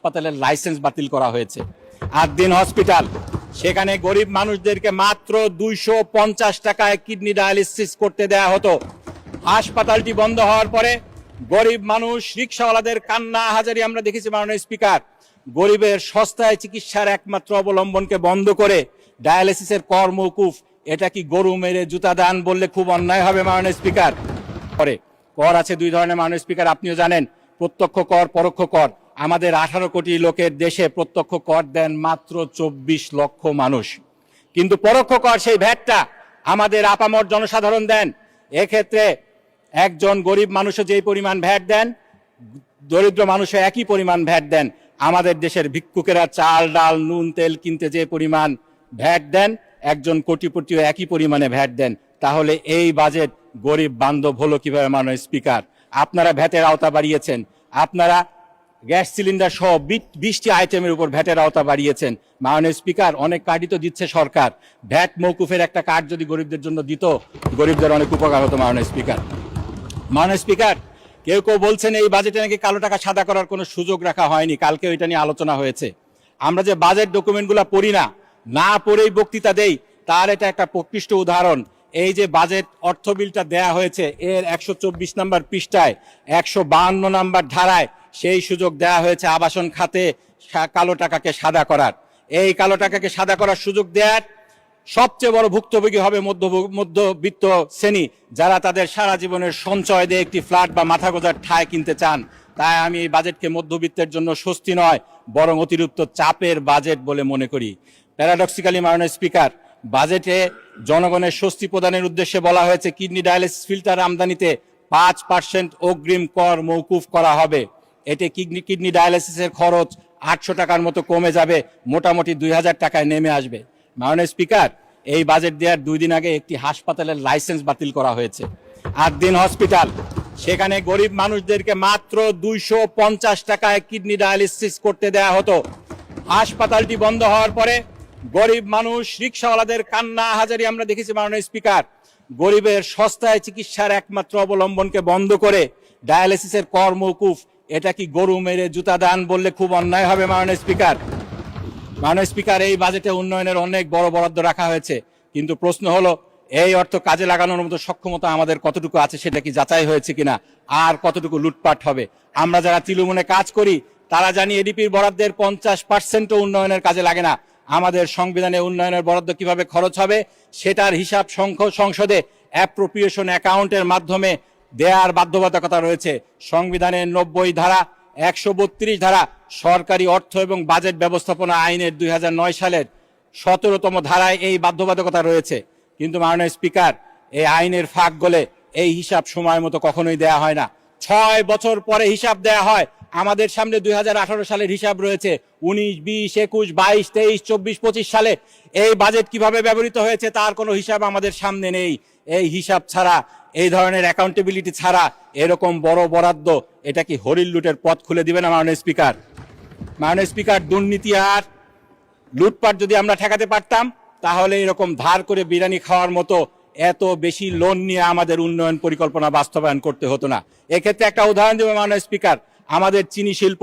হাসপাতালের লাইসেন্স বাতিল করা হয়েছে। আদ্দিন হসপিটাল, সেখানে গরিব মানুষদেরকে মাত্র 250 টাকায় কিডনি ডায়ালিসিস করতে দেয়া হতো। হাসপাতালটি বন্ধ হওয়ার পরে গরিব মানুষ, রিক্সাওয়ালাদের কান্না হাজারি আমরা দেখেছি। মাননীয় স্পিকার, গরিবের সস্তায় চিকিৎসার একমাত্র অবলম্বনকে বন্ধ করে ডায়ালিসিসের কর মওকুফ, এটা কি গরু মেরে জুতা দান বললে খুব অন্যায় হবে মাননীয় স্পিকার? কর আছে দুই ধরনের মাননীয় স্পিকার, আপনিও জানেন, প্রত্যক্ষ কর, পরোক্ষ কর। আমাদের 18 কোটি লোকের দেশে প্রত্যক্ষ কর দেন মাত্র 24 লক্ষ মানুষ, কিন্তু পরোক্ষ কর, সেই ভ্যাটটা আমাদের আপামর জনসাধারণ দেন। এক্ষেত্রে একজন গরিব মানুষও যেই পরিমাণ ভ্যাট দেন, দরিদ্র মানুষও একই পরিমাণ ভ্যাট দেন। আমাদের দেশের ভিক্ষুকেরা চাল ডাল নুন তেল কিনতে যে পরিমাণ ভ্যাট দেন, একজন কোটিপতিও একই পরিমাণে ভ্যাট দেন। তাহলে এই বাজেট গরিব বান্ধব হলো কিভাবে মাননীয় স্পিকার? আপনারা ভ্যাটের আওতা বাড়িয়েছেন, আপনারা গ্যাস সিলিন্ডার সহ 20টি আইটেমের উপর ভ্যাটের আওতা বাড়িয়েছেন। মাননীয় স্পিকার, অনেক কার্ডই তো দিচ্ছে সরকার, ভ্যাট মওকুফের একটা কার্ড যদি গরিবদের জন্য দিত, গরিবদের অনেক উপকার হতো। মাননীয় স্পিকার, কেউ কেউ বলছেন এই বাজেটে নাকি কালো টাকা সাদা করার কোনো সুযোগ রাখা হয়নি। কালকে এটা নিয়ে আলোচনা হয়েছে। আমরা যে বাজেট ডকুমেন্টগুলো পড়ি না পড়েই বক্তৃতা দেই, তার এটা একটা প্রকৃষ্ট উদাহরণ। এই যে বাজেট অর্থ বিলটা দেয়া হয়েছে, এর 124 নম্বর পৃষ্ঠায় 152 নম্বর ধারায় সেই সুযোগ দেয়া হয়েছে আবাসন খাতে কালো টাকাকে সাদা করার। এই কালো টাকাকে সাদা করার সুযোগ দেয়ার সবচেয়ে বড় ভুক্তভোগী হবে মধ্যবিত্ত শ্রেণী, যারা তাদের সারা জীবনের সঞ্চয় দিয়ে একটি ফ্ল্যাট বা মাথা গোঁজার ঠাঁই কিনতে চান। তাই আমি এই বাজেটকে মধ্যবিত্তের জন্য স্বস্তি নয়, বরং অতিরিক্ত চাপের বাজেট বলে মনে করি। প্যারাডক্সিক্যালি মাননীয় স্পিকার, বাজেটে জনগণের স্বস্তি প্রদানের উদ্দেশ্যে বলা হয়েছে কিডনি ডায়ালিসিস ফিল্টার আমদানিতে 5% অগ্রিম কর মওকুফ করা হবে। এতে কিডনি ডায়ালিসিসের খরচ 800 টাকার মতো কমে যাবে, মোটামুটি 2000 টাকায় নেমে আসবে। মাননীয় স্পিকার, এই বাজেট দেওয়ার 2 দিন আগে একটি হাসপাতালের লাইসেন্স বাতিল করা হয়েছে, আদ্দিন হসপিটাল। সেখানে গরিব মানুষদেরকে মাত্র 250 টাকায় কিডনি ডায়ালিসিস করতে দেয়া হতো। হাসপাতালটি বন্ধ হওয়ার পরে গরিব মানুষ, রিক্সাওয়ালাদের কান্না হাজারি আমরা দেখেছি। মাননীয় স্পিকার, গরিবের সস্তায় চিকিৎসার একমাত্র অবলম্বনকে বন্ধ করে ডায়ালিসিসের কর মওকুফ, এটা কি গরু মেরে জুতা দান বললে খুব অন্যায় হবে মাননীয় স্পিকার? এই বাজেটে উন্নয়নের অনেক বড় বরাদ্দ রাখা হয়েছে, কিন্তু প্রশ্ন হলো এই অর্থ কাজে লাগানোর মতো সক্ষমতা আমাদের কতটুকু আছে, সেটা কি যাচাই হয়েছে কিনা, আর কতটুকু লুটপাট হবে? আমরা যারা তৃণমূলে কাজ করি তারা জানি এডিপির বরাদ্দের 50% উন্নয়নের কাজে লাগে না। আমাদের সংবিধানে উন্নয়নের বরাদ্দ কিভাবে খরচ হবে সেটার হিসাব সংসদে অ্যাপ্রোপ্রিয়েশন অ্যাকাউন্টের মাধ্যমে দেয়ার বাধ্যবাধকতা রয়েছে। সংবিধানের 90 ধারা, 132 ধারা, সরকারি অর্থ এবং বাজেট ব্যবস্থাপনা আইনের 2009 সালের 17তম ধারায় এই বাধ্যবাধকতা রয়েছে। কিন্তু মাননীয় স্পিকার, এই আইনের ফাঁক গলে এই হিসাব সময় মতো কখনোই দেয়া হয় না। 6 বছর পরে হিসাব দেয়া হয়। আমাদের সামনে 2018 সালের হিসাব রয়েছে, 19, 20, 21, 22, 23, 24, 25 সালে এই বাজেট কিভাবে ব্যবহৃত হয়েছে তার কোনো হিসাব আমাদের সামনে নেই। এই হিসাব ছাড়া, এই ধরনের অ্যাকাউন্টেবিলিটি ছাড়া এরকম বড় বরাদ্দ, এটা কি হরিণ লুটের পথ খুলে দিবে না মাননীয় স্পিকার? দুর্নীতি আর লুটপাট যদি আমরা ঠেকাতে পারতাম, তাহলে এরকম ধার করে বিরিয়ানি খাওয়ার মতো এত বেশি লোন নিয়ে আমাদের উন্নয়ন পরিকল্পনা বাস্তবায়ন করতে হতো না। এক্ষেত্রে একটা উদাহরণ দেব মাননীয় স্পিকার, আমাদের চিনি শিল্প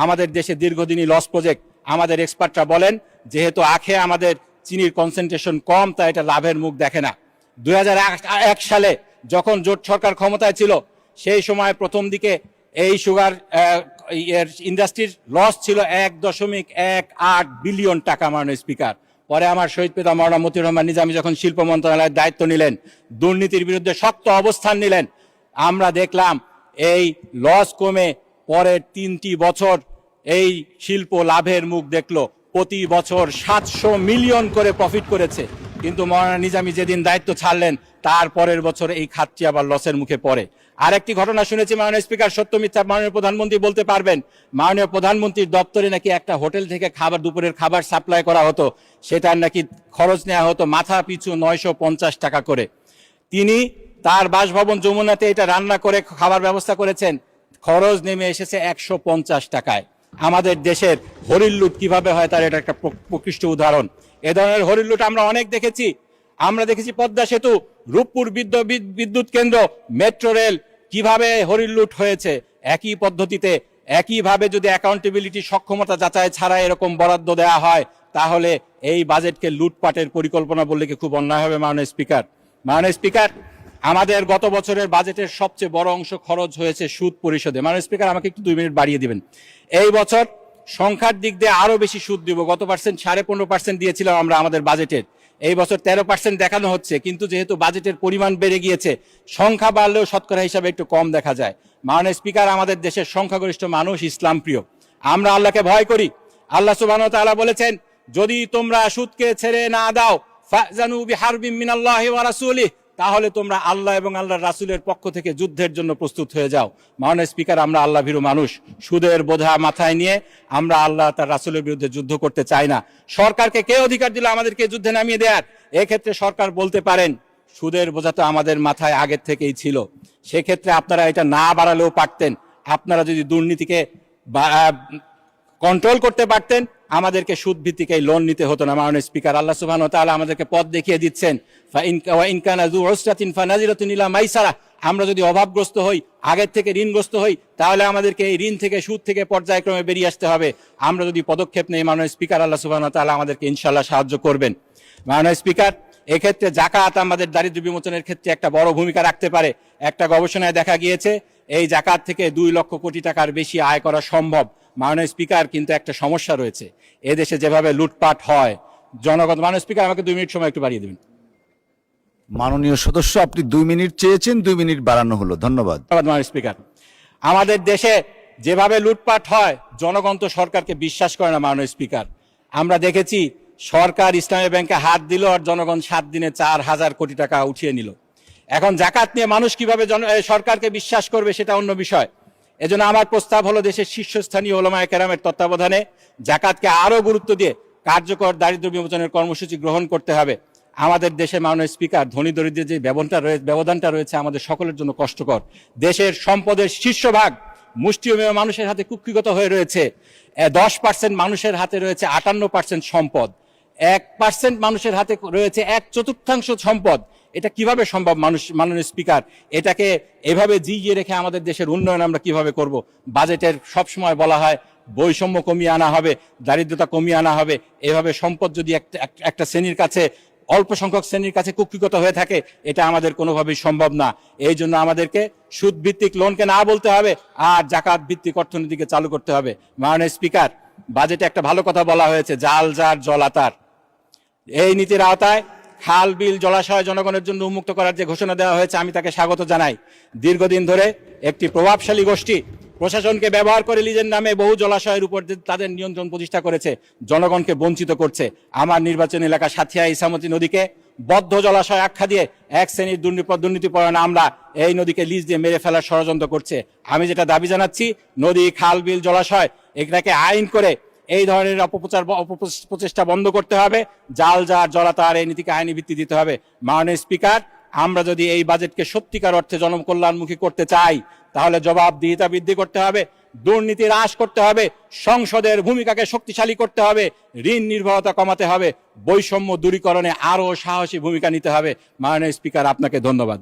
আমাদের দেশে দীর্ঘদিনই লস প্রজেক্ট। আমাদের এক্সপার্টরা বলেন, যেহেতু আখে আমাদের চিনির কনসেন্ট্রেশন কম, তাই এটা লাভের মুখ দেখে না। 2001 সালে যখন জোট সরকার ক্ষমতায় ছিল, সেই সময় প্রথম দিকে এই সুগার ইন্ডাস্ট্রির লস ছিল 1.18 বিলিয়ন টাকা মাননীয় স্পিকার। পরে আমার শহীদ পিতা মাওলানা মতিউর রহমান নিজামী যখন শিল্প মন্ত্রণালয়ের দায়িত্ব নিলেন, দুর্নীতির বিরুদ্ধে শক্ত অবস্থান নিলেন, আমরা দেখলাম এই লস কমে পরের 3টি বছর এই শিল্প লাভের মুখ দেখলো। প্রতি বছর 700 মিলিয়ন করে প্রফিট করেছে। কিন্তু মাওলানা নিজামী যেদিন দায়িত্ব ছাড়লেন, তার পরের বছর এই খাতটি আবার লসের মুখে পড়ে। আরেকটি ঘটনা শুনেছি মাননীয় স্পিকার, সত্য মিথ্যা মাননীয় প্রধানমন্ত্রী বলতে পারবেন। মাননীয় প্রধানমন্ত্রীর দপ্তরে নাকি একটা হোটেল থেকে দুপুরের খাবার সাপ্লাই করা হতো, সেটার নাকি খরচ নেওয়া হতো মাথা পিছু 950 টাকা করে। তিনি তার বাসভবন যমুনাতে এটা রান্না করে খাবার ব্যবস্থা করেছেন, খরচ নেমে এসেছে 150 টাকায়। আমাদের দেশের হরিণ লুট কিভাবে হয় তার এটা একটা প্রকৃষ্ট উদাহরণ। এ ধরনের হরিণ লুট আমরা অনেক দেখেছি। আমরা দেখেছি পদ্মা সেতু, রূপপুর বিদ্যুৎ কেন্দ্র, মেট্রো রেল, কিভাবে হরিণ লুট হয়েছে। একই পদ্ধতিতে একইভাবে যদি অ্যাকাউন্টেবিলিটি সক্ষমতা যাচাই ছাড়া এরকম বরাদ্দ দেওয়া হয় তাহলে এই বাজেটকে লুটপাটের পরিকল্পনা বললে কি খুব অন্যায় হবে মাননীয় স্পিকার? মাননীয় স্পিকার, আমাদের গত বছরের বাজেটের সবচেয়ে বড় অংশ খরচ হয়েছে সুদ পরিশোধে। মাননীয় স্পিকার, আমাকে একটু 2 মিনিট বাড়িয়ে দিবেন। এই বছর সংখ্যার দিক দিয়ে আরো বেশি সুদ দিব। গত 15.5% দিয়েছিলাম আমরা আমাদের বাজেটের, এই বছর 13% দেখানো হচ্ছে, কিন্তু যেহেতু বাজেটের পরিমাণ বেড়ে গিয়েছে সংখ্যা বাড়লেও শতকরা হিসাবে একটু কম দেখা যায়। মাননীয় স্পিকার, আমাদের দেশের সংখ্যাগরিষ্ঠ মানুষ ইসলাম প্রিয়, আমরা আল্লাহকে ভয় করি। আল্লাহ সুবহানাহু ওয়া তাআলা বলেছেন, যদি তোমরা সুদকে ছেড়ে না দাও ফাজানু বিহারবিম মিনাল্লাহি ওয়া রাসূলিহি, তাহলে তোমরা আল্লাহ এবং আল্লাহর রাসূলের পক্ষ থেকে যুদ্ধের জন্য প্রস্তুত হয়ে যাও। মাননীয় স্পিকার, আমরা আল্লাহ ভীরু মানুষ, সুদের বোঝা মাথায় নিয়ে আমরা আল্লাহ তার রাসূলের বিরুদ্ধে যুদ্ধ করতে চাই না। সরকারকে কে অধিকার দিল আমাদেরকে যুদ্ধে নামিয়ে দেওয়ার? এক্ষেত্রে সরকার বলতে পারেন সুদের বোঝা তো আমাদের মাথায় আগের থেকেই ছিল, সেক্ষেত্রে আপনারা এটা না বাড়ালেও পারতেন। আপনারা যদি দুর্নীতিকে কন্ট্রোল করতে পারতেন আমাদেরকে সুদ ভিত্তিক এই লোন নিতে হতো না। মাননীয় স্পিকার, আল্লাহ সুবহানাহু ওয়া তাআলা আমাদেরকে পথ দেখিয়ে দিচ্ছেন, ইন কানা যু উসরাতিন ফানাজিরাতুন ইলা মাইসারা। আমরা যদি অভাবগ্রস্ত হই, আগের থেকে ঋণগ্রস্ত হই, তাহলে আমাদেরকে এই ঋণ থেকে সুদ থেকে পর্যায়ক্রমে বেরিয়ে আসতে হবে। আমরা যদি পদক্ষেপ নেই মাননীয় স্পিকার, আল্লাহ সুবহানাহু ওয়া তাআলা আমাদেরকে ইনশাআল্লাহ সাহায্য করবেন। মাননীয় স্পিকার, এক্ষেত্রে জাকাত আমাদের দারিদ্র্য বিমোচনের ক্ষেত্রে একটা বড় ভূমিকা রাখতে পারে। একটা গবেষণায় দেখা গিয়েছে এই জাকাত থেকে 2 লক্ষ কোটি টাকার বেশি আয় করা সম্ভব। মাননীয় স্পিকার, কিন্তু একটা সমস্যা রয়েছে, এদেশে যেভাবে লুটপাট হয় জনগণ। মাননীয় স্পিকার, আমাকে 2 মিনিট সময় একটু বাড়িয়ে দেবেন। মাননীয় সদস্য, আপনি 2 মিনিট চেয়েছেন, 2 মিনিট বাড়ানো হলো। ধন্যবাদ। মাননীয় স্পিকার, আমাদের দেশে যেভাবে লুটপাট হয় জনগণ তো সরকারকে বিশ্বাস করে না। মাননীয় স্পিকার, আমরা দেখেছি সরকার ইসলামী ব্যাংকে হাত দিল আর জনগণ 7 দিনে 4,000 কোটি টাকা উঠিয়ে নিল। এখন জাকাত নিয়ে মানুষ কিভাবে সরকারকে বিশ্বাস করবে সেটা অন্য বিষয়। এজন্য আমার প্রস্তাব হলো দেশের শীর্ষস্থানীয় উলামায়ে কেরামের তত্ত্বাবধানে জাকাতকে আরো গুরুত্ব দিয়ে কার্যকর দারিদ্র্য বিমোচনের কর্মসূচি গ্রহণ করতে হবে। আমাদের দেশে মাননীয় স্পিকার, ধনী দরিদ্রের যে ব্যবধানটা রয়েছে আমাদের সকলের জন্য কষ্টকর। দেশের সম্পদের শীর্ষভাগ মুষ্টিমেয় মানুষের হাতে কুক্ষিগত হয়ে রয়েছে। 10% মানুষের হাতে রয়েছে 58% সম্পদ, 1% মানুষের হাতে রয়েছে 1/4 সম্পদ। এটা কিভাবে সম্ভব মাননীয় স্পিকার? এটাকে এভাবে জিইয়ে রেখে আমাদের দেশের উন্নয়ন আমরা কিভাবে করব? বাজেটের সবসময় বলা হয় বৈষম্য কমিয়ে আনা হবে, দারিদ্রতা কমিয়ে আনা হবে। এভাবে সম্পদ যদি একটা শ্রেণীর কাছে, অল্প সংখ্যক শ্রেণীর কাছে কুক্ষিগত হয়ে থাকে, এটা আমাদের কোনোভাবেই সম্ভব না। এই জন্য আমাদেরকে সুদ ভিত্তিক লোনকে না বলতে হবে আর জাকাত ভিত্তিক অর্থনীতিকে চালু করতে হবে। মাননীয় স্পিকার, বাজেটে একটা ভালো কথা বলা হয়েছে, জাল যার জল আতার। এই নীতির আওতায় খাল, বিল, জলাশয় জনগণের জন্য উন্মুক্ত করার যে ঘোষণা দেওয়া হয়েছে আমি তাকে স্বাগত জানাই। দীর্ঘদিন ধরে একটি প্রভাবশালী গোষ্ঠী প্রশাসনকে ব্যবহার করে লিজের নামে বহু জলাশয়ের উপর তাদের নিয়ন্ত্রণ প্রতিষ্ঠা করেছে, জনগণকে বঞ্চিত করছে। আমার নির্বাচনী এলাকা সাথিয়া ইসামতি নদীকে বদ্ধ জলাশয় আখ্যা দিয়ে এক শ্রেণীর দুর্নীতিপরায়ণ আমরা এই নদীকে লিজ দিয়ে মেরে ফেলার ষড়যন্ত্র করছে। আমি যেটা দাবি জানাচ্ছি, নদী, খাল, বিল, জলাশয় এটাকে আইন করে এই ধরনের অপপ্রচেষ্টা বন্ধ করতে হবে। জাল যার জলাতার এই নীতিকে আইনি ভিত্তি দিতে হবে। মাননীয় স্পিকার, আমরা যদি এই বাজেটকে সত্যিকার অর্থে জনকল্যাণমুখী করতে চাই তাহলে জবাবদিহিতা বৃদ্ধি করতে হবে, দুর্নীতি হ্রাস করতে হবে, সংসদের ভূমিকাকে শক্তিশালী করতে হবে, ঋণ নির্ভরতা কমাতে হবে, বৈষম্য দূরীকরণে আরো সাহসী ভূমিকা নিতে হবে। মাননীয় স্পিকার, আপনাকে ধন্যবাদ।